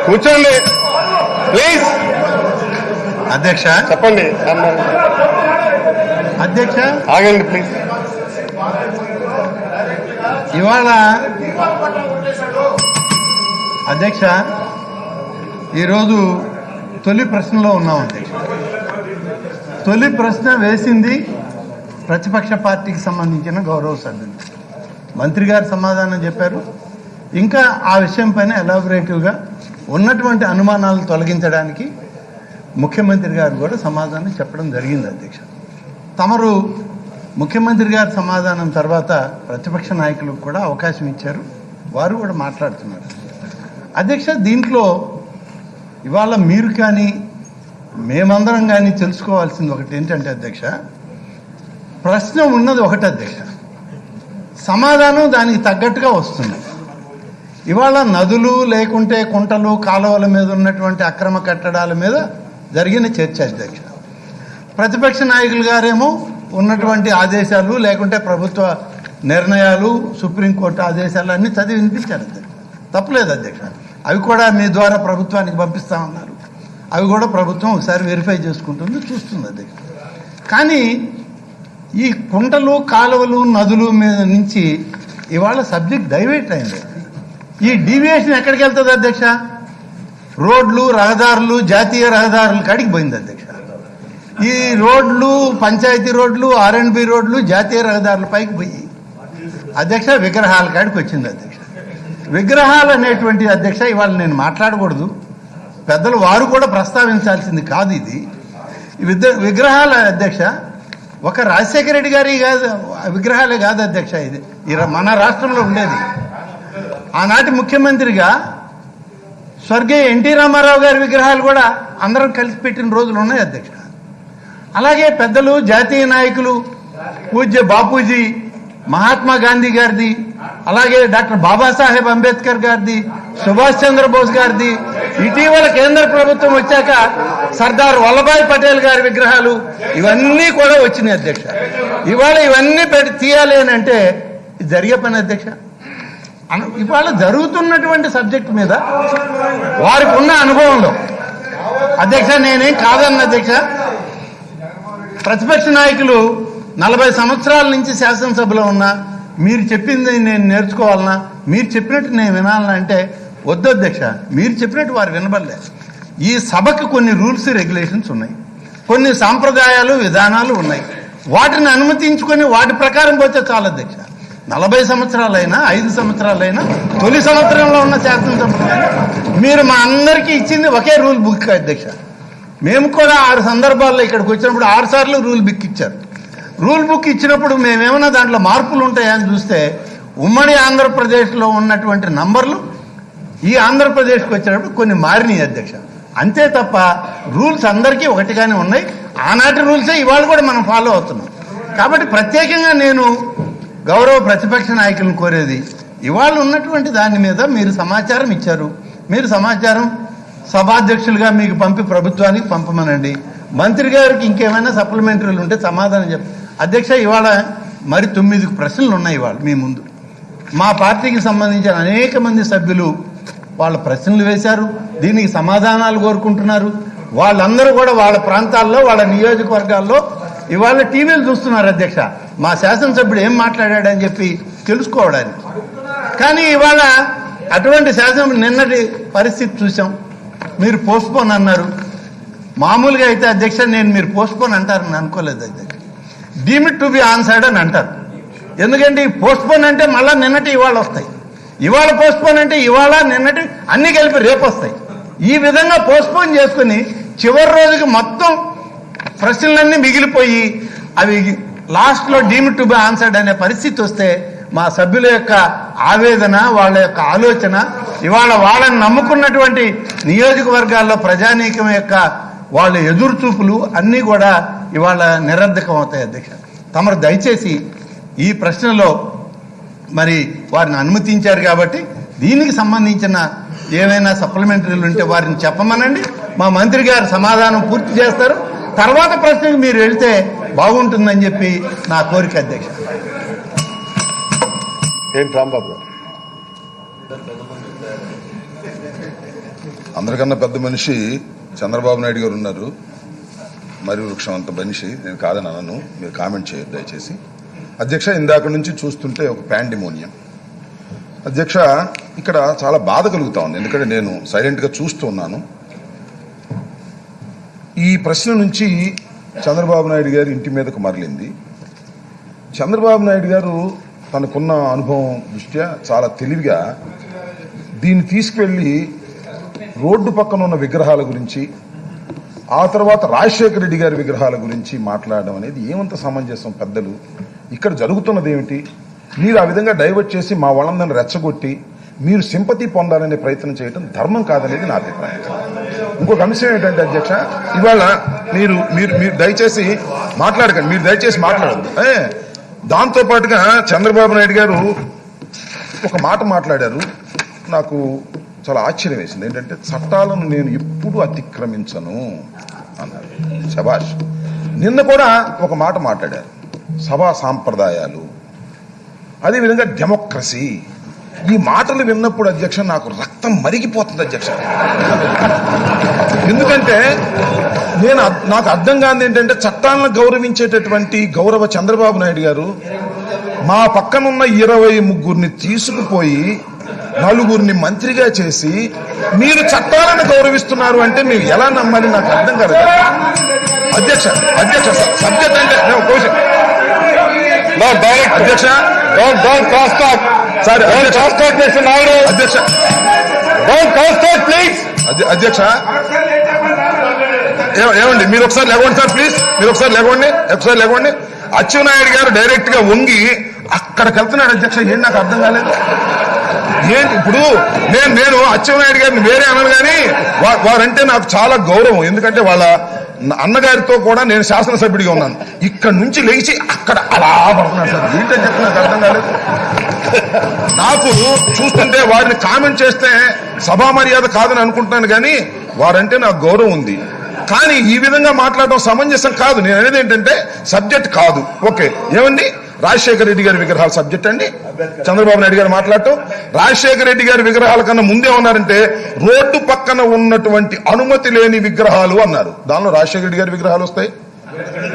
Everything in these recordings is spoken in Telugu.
కూర్చోండి ప్లీజ్. అధ్యక్ష చెప్పండి. అధ్యక్ష ఆగండి ప్లీజ్. ఇవాళ అధ్యక్ష ఈరోజు తొలి ప్రశ్నలో ఉన్నాం అధ్యక్ష. తొలి ప్రశ్న వేసింది ప్రతిపక్ష పార్టీకి సంబంధించిన గౌరవ సభ్యులు. మంత్రి గారు సమాధానం చెప్పారు. ఇంకా ఆ విషయం పైన ఎలాబొరేటివ్గా ఉన్నటువంటి అనుమానాలు తొలగించడానికి ముఖ్యమంత్రి గారు కూడా సమాధానం చెప్పడం జరిగింది అధ్యక్ష. తమరు ముఖ్యమంత్రి గారి సమాధానం తర్వాత ప్రతిపక్ష నాయకులకు కూడా అవకాశం ఇచ్చారు. వారు కూడా మాట్లాడుతున్నారు అధ్యక్ష. దీంట్లో ఇవాళ మీరు కానీ మేమందరం కానీ తెలుసుకోవాల్సింది ఒకటి ఏంటంటే అధ్యక్ష, ప్రశ్న ఉన్నది ఒకటి అధ్యక్ష, సమాధానం దానికి తగ్గట్టుగా వస్తుంది. ఇవాళ నదులు లేకుంటే కుంటలు కాలువల మీద ఉన్నటువంటి అక్రమ కట్టడాల మీద జరిగిన చర్చ అధ్యక్ష. ప్రతిపక్ష నాయకులు గారేమో ఉన్నటువంటి ఆదేశాలు లేకుంటే ప్రభుత్వ నిర్ణయాలు, సుప్రీంకోర్టు ఆదేశాలు అన్నీ చదివి వినిపించారు అధ్యక్ష. తప్పలేదు అధ్యక్ష. అవి కూడా మీ ద్వారా ప్రభుత్వానికి పంపిస్తామన్నారు. అవి కూడా ప్రభుత్వం ఒకసారి వెరిఫై చేసుకుంటుంది, చూస్తుంది అధ్యక్ష. కానీ ఈ కుంటలు కాలువలు నదులు మీద నుంచి ఇవాళ సబ్జెక్ట్ డైవర్ట్ అయింది. ఈ డీవియేషన్ ఎక్కడికి వెళ్తుంది అధ్యక్ష? రోడ్లు, రహదారులు, జాతీయ రహదారులు కాడికి పోయింది అధ్యక్ష. ఈ రోడ్లు, పంచాయతీ రోడ్లు, R&B రోడ్లు జాతీయ రహదారుల పైకి పోయి అధ్యక్ష విగ్రహాల కాడికి వచ్చింది అధ్యక్ష. విగ్రహాలు అనేటువంటి అధ్యక్ష ఇవాళ నేను మాట్లాడకూడదు, పెద్దలు వారు కూడా ప్రస్తావించాల్సింది కాదు. ఇది విగ్రహాల అధ్యక్ష ఒక రాజశేఖర రెడ్డి గారి కాదు విగ్రహాలే కాదు అధ్యక్ష. ఇది మన రాష్ట్రంలో ఉండేది. ఆనాటి ముఖ్యమంత్రిగా స్వర్గీయ ఎన్టీ రామారావు గారి విగ్రహాలు కూడా అందరం కలిసి పెట్టిన రోజులు ఉన్నాయి అధ్యక్ష. అలాగే పెద్దలు జాతీయ నాయకులు పూజ్య బాపూజీ, మహాత్మా గాంధీ గారిది, అలాగే డాక్టర్ బాబాసాహెబ్ అంబేద్కర్ గారిది, సుభాష్ చంద్రబోస్ గారిది, ఇటీవల కేంద్ర ప్రభుత్వం వచ్చాక సర్దార్ వల్లభాయ్ పటేల్ గారి విగ్రహాలు ఇవన్నీ కూడా వచ్చినాయి అధ్యక్ష. ఇవాళ ఇవన్నీ తీయాలి అని అంటే ఇది జరిగే పని అధ్యక్ష. ఇవాళ జరుగుతున్నటువంటి సబ్జెక్ట్ మీద వారికి ఉన్న అనుభవంలో అధ్యక్ష నేనేం కాదన్న అధ్యక్ష. ప్రతిపక్ష నాయకులు 40 సంవత్సరాల నుంచి శాసనసభలో ఉన్నా మీరు చెప్పింది నేను నేర్చుకోవాలన్నా, మీరు చెప్పినట్టు నేను వినాలన్నా అంటే వద్దు అధ్యక్ష. మీరు చెప్పినట్టు వారు వినబడలేదు. ఈ సభకు కొన్ని రూల్స్ రెగ్యులేషన్స్ ఉన్నాయి, కొన్ని సాంప్రదాయాలు విధానాలు ఉన్నాయి. వాటిని అనుమతించుకొని వాటి ప్రకారం పోతే చాలు అధ్యక్ష. 40 సంవత్సరాలైనా 5 సంవత్సరాలైనా తొలి సంవత్సరంలో ఉన్న శాసనసభ మీరు మా అందరికీ ఇచ్చింది ఒకే రూల్ బుక్ అధ్యక్ష. మేము కూడా 6 సందర్భాల్లో ఇక్కడికి వచ్చినప్పుడు 6 సార్లు రూల్ బుక్ ఇచ్చారు. రూల్ బుక్ ఇచ్చినప్పుడు మేమేమన్నా దాంట్లో మార్పులు ఉంటాయని చూస్తే ఉమ్మడి ఆంధ్రప్రదేశ్లో ఉన్నటువంటి నంబర్లు ఈ ఆంధ్రప్రదేశ్కి వచ్చేటప్పుడు కొన్ని మారినాయి అధ్యక్ష. అంతే తప్ప రూల్స్ అందరికీ ఒకటిగానే ఉన్నాయి. ఆనాటి రూల్సే ఇవాళ కూడా మనం ఫాలో అవుతున్నాం. కాబట్టి ప్రత్యేకంగా నేను గౌరవ ప్రతిపక్ష నాయకులను కోరేది, ఇవాళ ఉన్నటువంటి దాని మీద మీరు సమాచారం ఇచ్చారు. మీరు సమాచారం సభాధ్యక్షులుగా మీకు పంపి ప్రభుత్వానికి పంపమనండి. మంత్రి గారికి ఇంకేమైనా సప్లిమెంటరీలు ఉంటే సమాధానం చెప్ప అధ్యక్ష. ఇవాళ మరి 9 ప్రశ్నలు ఉన్నాయి ఇవాళ మీ ముందు. మా పార్టీకి సంబంధించిన అనేక మంది సభ్యులు వాళ్ళ ప్రశ్నలు వేశారు, దీనికి సమాధానాలు కోరుకుంటున్నారు. వాళ్ళందరూ కూడా వాళ్ళ ప్రాంతాల్లో వాళ్ళ నియోజకవర్గాల్లో ఇవాళ టీవీలు చూస్తున్నారు అధ్యక్ష, మా శాసనసభ్యుడు ఏం మాట్లాడాడని చెప్పి తెలుసుకోవడానికి. కానీ ఇవాళ అటువంటి శాసనసభ్యుడు నిన్నటి పరిస్థితి చూసాం. మీరు పోస్ట్పోన్ అన్నారు. మామూలుగా అయితే అధ్యక్ష నేను మీరు పోస్ట్పోన్ అంటారని అనుకోలేదు అధ్యక్ష. డీమ్డ్ టు బి ఆన్సర్డ్ అని అంటారు. ఎందుకంటే ఈ పోస్ట్పోన్ అంటే మళ్ళీ నిన్నటి ఇవాళ వస్తాయి, ఇవాళ పోస్ట్పోన్ అంటే ఇవాళ నిన్నటి అన్ని కలిపి రేపు వస్తాయి. ఈ విధంగా పోస్ట్పోన్ చేసుకుని చివరి రోజుకి మొత్తం ప్రశ్నలన్నీ మిగిలిపోయి అవి లాస్ట్లో డీమ్డ్ టు బి ఆన్సర్డ్ అనే పరిస్థితి వస్తే మా సభ్యుల యొక్క ఆవేదన, వాళ్ళ యొక్క ఆలోచన, ఇవాళ వాళ్ళని నమ్ముకున్నటువంటి నియోజకవర్గాల్లో ప్రజానీకం యొక్క వాళ్ళ ఎదురు చూపులు అన్నీ కూడా ఇవాళ నిరర్ధకం అవుతాయి అధ్యక్ష. తమరు దయచేసి ఈ ప్రశ్నలో మరి వారిని అనుమతించారు కాబట్టి దీనికి సంబంధించిన ఏమైనా సప్లిమెంటరీలు ఉంటే వారిని చెప్పమనండి. మా మంత్రి గారు సమాధానం పూర్తి చేస్తారు. తర్వాత ప్రశ్నకు మీరు వెళ్తే బాగుంటుందని చెప్పి నా కోరిక అధ్యక్ష. రాంబాబు గారు అందరికన్నా పెద్ద మనిషి చంద్రబాబు నాయుడు గారు ఉన్నారు. మరి వృక్షం అంత మనిషి నేను కాదని అనను, మీరు కామెంట్ చేయొద్దు దయచేసి. అధ్యక్ష, ఇందాక నుంచి చూస్తుంటే ఒక పాండిమోనియం. అధ్యక్ష, ఇక్కడ చాలా బాధ కలుగుతా ఉంది, ఎందుకంటే నేను సైలెంట్గా చూస్తూ ఉన్నాను. ఈ ప్రశ్న నుంచి చంద్రబాబు నాయుడు గారి ఇంటి మీదకు మరలింది. చంద్రబాబు నాయుడు గారు తనకున్న అనుభవం దృష్ట్యా చాలా తెలివిగా దీన్ని తీసుకువెళ్ళి రోడ్డు పక్కన ఉన్న విగ్రహాల గురించి, ఆ తర్వాత రాజశేఖర రెడ్డి గారి విగ్రహాల గురించి మాట్లాడడం అనేది ఏమంత సమంజసం? పెద్దలు, ఇక్కడ జరుగుతున్నది ఏమిటి? మీరు ఆ విధంగా డైవర్ట్ చేసి మా వాళ్ళందరిని రెచ్చగొట్టి మీరు సింపతి పొందాలనే ప్రయత్నం చేయడం ధర్మం కాదనేది నా అభిప్రాయం. ఇంకొక అంశం ఏంటంటే అధ్యక్ష, ఇవాళ మీరు మీరు మీరు దయచేసి మాట్లాడకండి, మీరు దయచేసి మాట్లాడద్దు. దాంతో పాటుగా చంద్రబాబు నాయుడు గారు ఒక మాట మాట్లాడారు, నాకు చాలా ఆశ్చర్యం వేసింది. ఏంటంటే చట్టాలను నేను ఎప్పుడు అతిక్రమించను అన్నారు. శభాష్. నిన్న కూడా ఒక మాట మాట్లాడారు, సభా సాంప్రదాయాలు, అదేవిధంగా డెమోక్రసీ. ఈ మాటలు విన్నప్పుడు అధ్యక్ష నాకు రక్తం మరిగిపోతుంది అధ్యక్ష. ఎందుకంటే నాకు అర్థం కాదు ఏంటంటే, చట్టాలను గౌరవించేటటువంటి గౌరవ చంద్రబాబు నాయుడు గారు మా పక్కనున్న 23 తీసుకుపోయి 4 మంత్రిగా చేసి మీరు చట్టాలను గౌరవిస్తున్నారు అంటే మేము ఎలా నమ్మాలి? నాకు అర్థం కాదు అధ్యక్ష. అధ్యక్ష, సబ్జెక్ట్ అంటే అధ్యక్ష అధ్యక్ష ఏమండి, మీరు ఒకసారి లేవండి సార్, ప్లీజ్. మీరు ఒకసారి లేవండి. అచ్చెన్నాయుడు గారు డైరెక్ట్ గా వంగి అక్కడికి వెళ్తున్నాడు అధ్యక్ష. ఏంటి నాకు అర్థం కాలేదు. ఏంటి ఇప్పుడు నేను అచ్చెన్నాయుడు గారిని వేరే అనను, కానీ వారంటే నాకు చాలా గౌరవం. ఎందుకంటే వాళ్ళ అన్నగారితో కూడా నేను శాసనసభ్యుడిగా ఉన్నాను. ఇక్కడ నుంచి లేచి అక్కడ అలా పడుతున్నాడు సార్. ఏంటని చెప్పి నాకు అర్థం కాలేదు. నాకు చూస్తుంటే వారిని కామెంట్ చేస్తే సభా మర్యాద కాదని అనుకుంటున్నాను, కానీ వారంటే నాకు గౌరవం ఉంది. కానీ ఈ విధంగా మాట్లాడడం సమంజసం కాదు. నేను అనేది ఏంటంటే సబ్జెక్ట్ కాదు. ఓకే, ఏమండి, రాజశేఖర రెడ్డి గారి విగ్రహాల సబ్జెక్ట్ అండి. చంద్రబాబు నాయుడు గారు మాట్లాడటం, రాజశేఖర రెడ్డి గారి విగ్రహాల కన్నా ముందే ఉన్నారంటే రోడ్డు పక్కన ఉన్నటువంటి అనుమతి లేని విగ్రహాలు అన్నారు. దానిలో రాజశేఖర రెడ్డి గారి విగ్రహాలు వస్తాయి,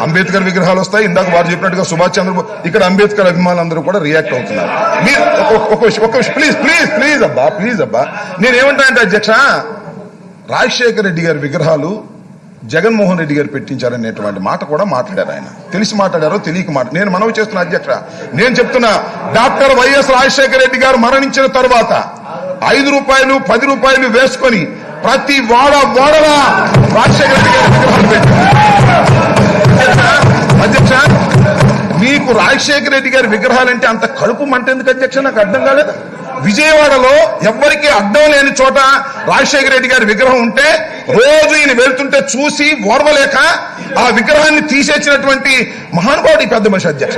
అంబేద్కర్ విగ్రహాలు వస్తాయి. ఇందాక వారు చెప్పినట్టుగా సుభాష్ చంద్రబోస్, ఇక్కడ అంబేద్కర్ అభిమానులందరూ కూడా రియాక్ట్ అవుతున్నారు. మీరు ఒక విషయం ప్లీజ్ అబ్బా. నేనేమంటానంటే అధ్యక్ష, రాజశేఖర రెడ్డి గారి విగ్రహాలు జగన్మోహన్ రెడ్డి గారు పెట్టించారనేటువంటి మాట కూడా మాట్లాడారు. ఆయన తెలిసి మాట్లాడారో తెలియక నేను మనవి చేస్తున్నా అధ్యక్ష. నేను చెప్తున్నా, డాక్టర్ వైఎస్ రాజశేఖర రెడ్డి గారు మరణించిన తర్వాత 5 రూపాయలు 10 రూపాయలు వేసుకొని ప్రతి వాడలా రాజశేఖర రెడ్డి గారి విగ్రహాలు పెట్టారు. అధ్యక్ష, మీకు రాజశేఖర రెడ్డి గారి విగ్రహాలంటే అంత కడుపు మంట ఎందుకు అధ్యక్ష? నాకు అర్థం కాలేదు. విజయవాడలో ఎవ్వరికీ అడ్డం లేని చోట రాజశేఖర రెడ్డి గారి విగ్రహం ఉంటే రోజు ఈయన వెళ్తుంటే చూసి ఓర్వలేక ఆ విగ్రహాన్ని తీసేసినటువంటి మహానుభావుడు ఈ పెద్ద మనిషి అధ్యక్ష.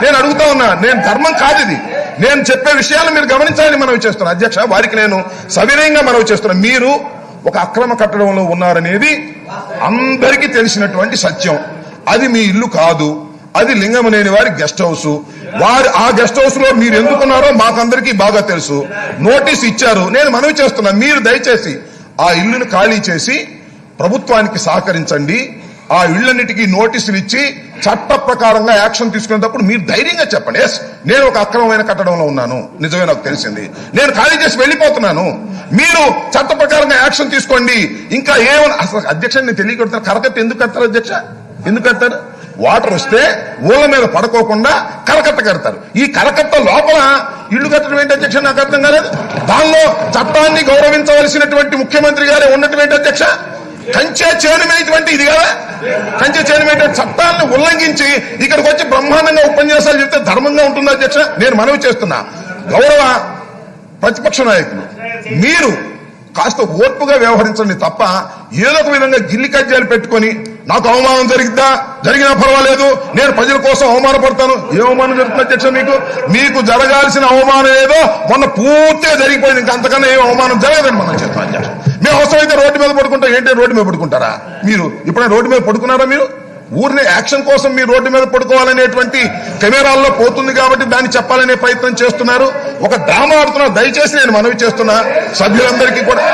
నేను అడుగుతా ఉన్నా, నేను ధర్మం కాదు ఇది. నేను చెప్పే విషయాలు మీరు గమనించాలని మనవి చేస్తున్నా అధ్యక్ష. వారికి నేను సవినయంగా మనవి చేస్తున్నా. మీరు ఒక అక్రమ కట్టడంలో ఉన్నారనేది అందరికీ తెలిసినటువంటి సత్యం. అది మీ ఇల్లు కాదు, అది లింగమనేని వారి గెస్ట్ హౌస్. ఆ గెస్ట్ హౌస్ లో మీరు ఎందుకున్నారో మాకందరికీ బాగా తెలుసు. నోటీస్ ఇచ్చారు. నేను మనవి చేస్తున్నా, మీరు దయచేసి ఆ ఇల్లును ఖాళీ చేసి ప్రభుత్వానికి సహకరించండి. ఆ ఇళ్లన్నిటికీ నోటీసులు ఇచ్చి చట్ట ప్రకారంగా యాక్షన్ తీసుకునేటప్పుడు మీరు ధైర్యంగా చెప్పండి, ఎస్ నేను ఒక అక్రమమైన కట్టడంలో ఉన్నాను, నిజమే నాకు తెలిసింది, నేను ఖాళీ చేసి వెళ్ళిపోతున్నాను, మీరు చట్ట ప్రకారంగా యాక్షన్ తీసుకోండి. ఇంకా ఏమన్నా అసలు అధ్యక్ష నేను తెలియకొడతాను, కరకట్ట ఎందుకు కడతారు అధ్యక్ష? ఎందుకు కడతారు? వాటర్ వస్తే ఊళ్ళ మీద పడుకోకుండా కరకట్ట కడతారు. ఈ కరకట్ట లోపల ఇళ్లు కట్టడం ఏంటి అధ్యక్ష? నాకు అర్థం కాలేదు. దానిలో చట్టాన్ని గౌరవించవలసినటువంటి ముఖ్యమంత్రి గారే ఉన్నటువంటి అధ్యక్ష. కంచె చేనుమైనటువంటి ఇది కదా, కంచె చేనుమైనటువంటి చట్టాలను ఉల్లంఘించి ఇక్కడికి వచ్చి బ్రహ్మాండంగా ఉపన్యాసాలు చెప్తే ధర్మంగా ఉంటుంది అధ్యక్ష. నేను మనవి చేస్తున్నా, గౌరవ ప్రతిపక్ష నాయకులు మీరు కాస్త ఓర్పుగా వ్యవహరించండి తప్ప ఏదో ఒక విధంగా గిల్లి కజ్జాలు పెట్టుకొని నాకు అవమానం జరిగినా పర్వాలేదు, నేను ప్రజల కోసం అవమానపడతాను. ఏ అవమానం జరుగుతుంది అధ్యక్ష? మీకు జరగాల్సిన అవమానం ఏదో మొన్న పూర్తిగా జరిగిపోయింది. ఇంకా అంతకన్నా ఏం అవమానం జరగదని మనం చెప్తాం అధ్యక్ష. మేము అవసరమైతే రోడ్డు మీద పడుకుంటాం. ఏంటి రోడ్డు మీద పడుకుంటారా మీరు? ఇప్పుడే రోడ్డు మీద పడుకున్నారా మీరు? ఊరిని యాక్షన్ కోసం మీ రోడ్డు మీద పడుకోవాలనేటువంటి కెమెరాల్లో పోతుంది కాబట్టి దాన్ని చెప్పాలనే ప్రయత్నం చేస్తున్నారు. ఒక డ్రామా ఆడుతున్నారు. దయచేసి నేను మనవి చేస్తున్నా సభ్యులందరికీ కూడా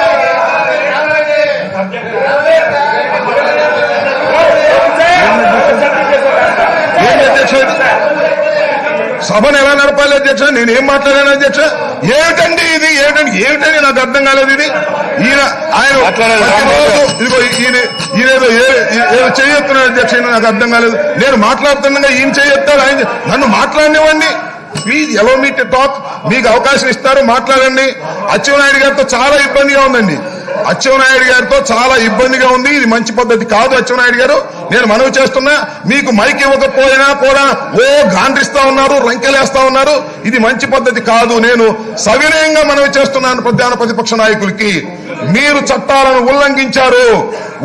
సభను ఎలా నడపాలి అధ్యక్ష? నేనేం మాట్లాడాను అధ్యక్ష? ఏమిటండి ఇది? ఏమిటని నాకు అర్థం కాలేదు. ఇది ఆయన ఇదిగో ఈయనేదో ఏదో చేయొత్తున్నాడు అధ్యక్ష, నాకు అర్థం కాలేదు. నేను మాట్లాడుతుండగా ఈయన చేయొత్తాడు. ఆయన నన్ను మాట్లాడినివ్వండి. Please allow me to talk. మీకు అవకాశం ఇస్తారు, మాట్లాడండి. అచ్చెన్నాయుడు గారితో చాలా ఇబ్బందిగా ఉందండి. అచ్చెన్నాయుడు గారితో చాలా ఇబ్బందిగా ఉంది. ఇది మంచి పద్ధతి కాదు. అచ్చెన్నాయుడు గారు, నేను మనవి చేస్తున్నా, మీకు మైక్ ఇవ్వకపోయినా కూడా గాండ్రిస్తా ఉన్నారు, రంకెలేస్తా ఉన్నారు. ఇది మంచి పద్ధతి కాదు. నేను సవినయంగా మనవి చేస్తున్నాను ప్రధాన ప్రతిపక్ష నాయకులకి, మీరు చట్టాలను ఉల్లంఘించారు.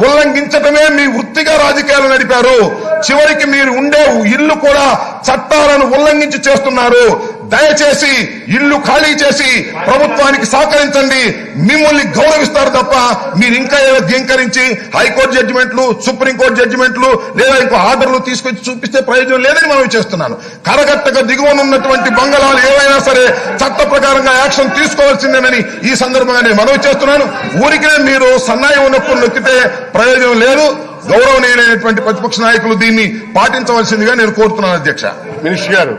ఉల్లంఘించటమే మీ వృత్తిగా రాజకీయాలు నడిపారు. చివరికి మీరు ఉండే ఇల్లు కూడా చట్టాలను ఉల్లంఘించి చేస్తున్నారు. దయచేసి ఇల్లు ఖాళీ చేసి ప్రభుత్వానికి సహకరించండి. మిమ్మల్ని గౌరవిస్తారు తప్ప మీరు ఇంకా ఏదో ధింకరించి హైకోర్టు జడ్జిమెంట్లు, సుప్రీంకోర్టు జడ్జిమెంట్లు లేదా ఇంకో ఆర్డర్లు తీసుకొచ్చి చూపిస్తే ప్రయోజనం లేదని మనం చేస్తున్నాను. కరగట్టగా దిగువనున్నటువంటి బంగళాలు ఏవైనా సరే చట్ట ప్రకారంగా యాక్షన్ తీసుకోవాల్సిందేనని ఈ సందర్భంగా నేను మనవి చేస్తున్నాను. ఊరికే మీరు సన్నాయి ఉన్నప్పుడు నొక్కితే ప్రయోజనం లేదు. గౌరవనీయులైనటువంటి ప్రతిపక్ష నాయకులు దీన్ని పాటించవలసిందిగా నేను కోరుతున్నాను అధ్యక్ష. మినిస్టర్ గారు